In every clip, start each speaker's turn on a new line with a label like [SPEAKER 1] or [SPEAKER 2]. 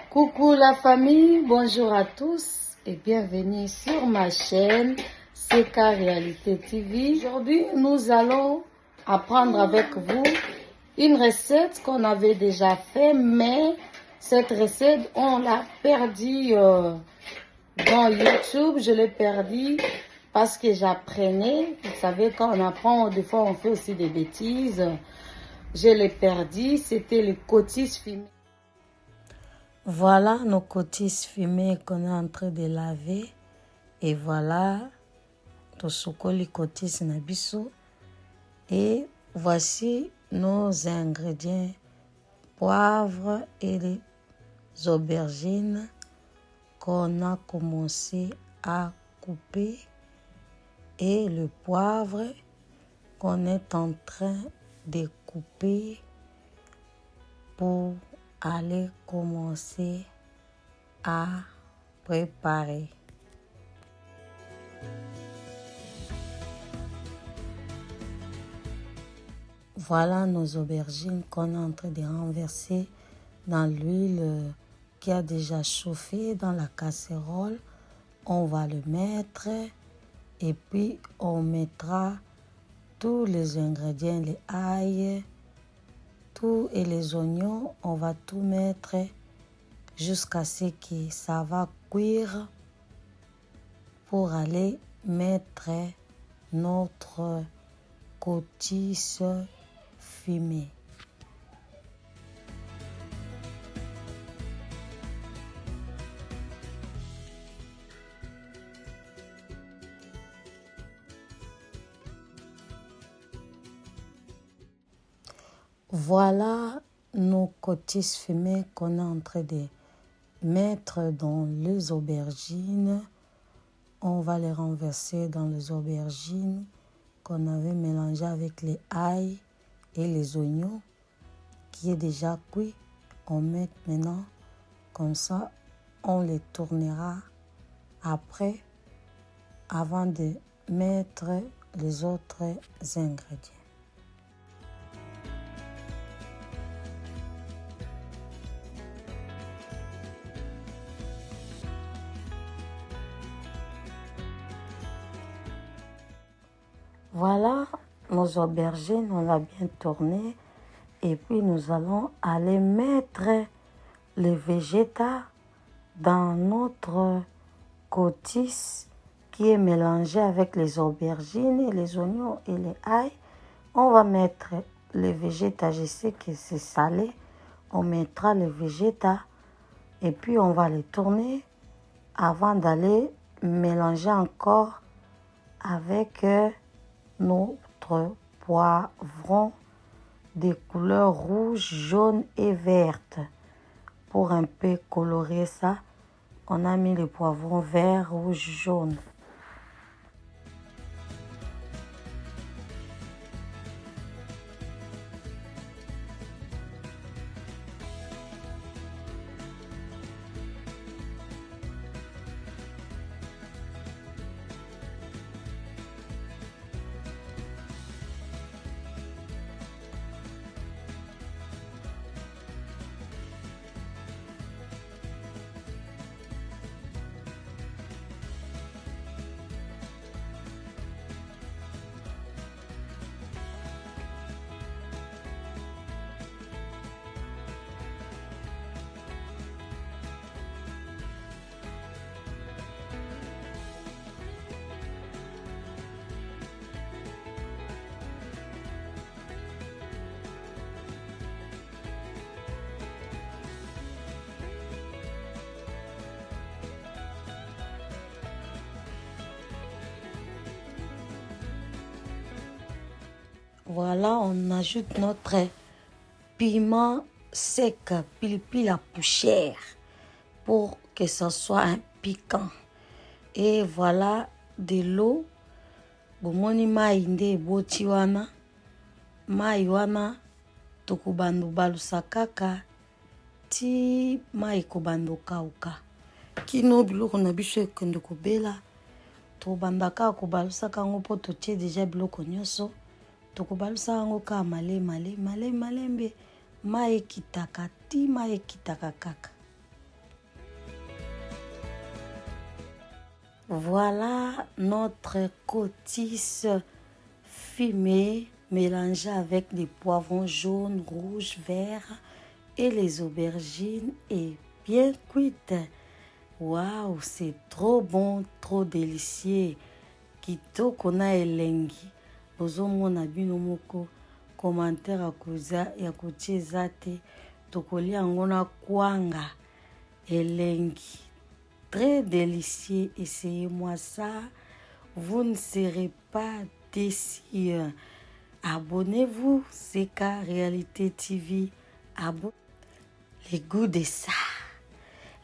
[SPEAKER 1] Coucou la famille, bonjour à tous et bienvenue sur ma chaîne CK Réalité TV. Aujourd'hui, nous allons apprendre avec vous une recette qu'on avait déjà fait, mais cette recette, on l'a perdue dans YouTube. Je l'ai perdue parce que j'apprenais. Vous savez, quand on apprend, des fois on fait aussi des bêtises. Je l'ai perdue, c'était les cotises fumées.
[SPEAKER 2] Voilà nos cotises fumées qu'on est en train de laver. Et voilà, tosokoli cotises nabiso. Et voici nos ingrédients. Poivre et les aubergines qu'on a commencé à couper. Et le poivre qu'on est en train de couper pour aller commencer à préparer. Voilà nos aubergines qu'on est en train de renverser dans l'huile qui a déjà chauffé dans la casserole. On va le mettre et puis on mettra tous les ingrédients, les ail, tout et les oignons. On va tout mettre jusqu'à ce que ça va cuire pour aller mettre notre cotisse fumée. Voilà nos cotises fumées qu'on est en train de mettre dans les aubergines. On va les renverser dans les aubergines qu'on avait mélangées avec les ail et les oignons qui est déjà cuit. On met maintenant comme ça. On les tournera après avant de mettre les autres ingrédients. Voilà nos aubergines, on l'a bien tourné et puis nous allons aller mettre les végétaux dans notre cotisse qui est mélangée avec les aubergines et les oignons et les ail. On va mettre les végétaux, je sais que c'est salé, on mettra les végétaux et puis on va les tourner avant d'aller mélanger encore avec notre poivron de couleur rouge, jaune et verte. Pour un peu colorer ça, on a mis le poivron vert, rouge, jaune. Voilà, on ajoute notre piment sec, pile à poussière, pour que ça soit un piquant. Et voilà de l'eau. Bomoni mai nde boti wana. Mai wana tokubandu balusa kaka ti mai kobando kauka. Kino biloko na biso ekende kobela. Tobandaka kobalusa kango po totie deja biloko nyonso. Tokobalusa yango ka malembe mai ekitaka ti mai ekitaka kaka. Voilà notre cotisse fumée mélangée avec les poivrons jaunes, rouges, verts et les aubergines et bien cuite. Waouh, c'est trop bon, trop délicieux. Kitoko na elengi. Bozomona bino moko commentaire ya kotia eza te. Tokolia yango na kwanga elengi. Très délicieux, essayez-moi ça. Vous ne serez pas déçus. Abonnez-vous, CK Réalité TV. Les goûts de ça.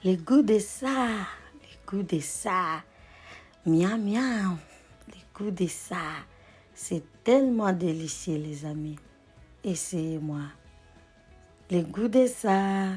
[SPEAKER 2] Les goûts de ça. Les goûts de ça. Miam miam. Les goûts de ça. C'est tellement délicieux, les amis. Essayez-moi. Les goûts de ça.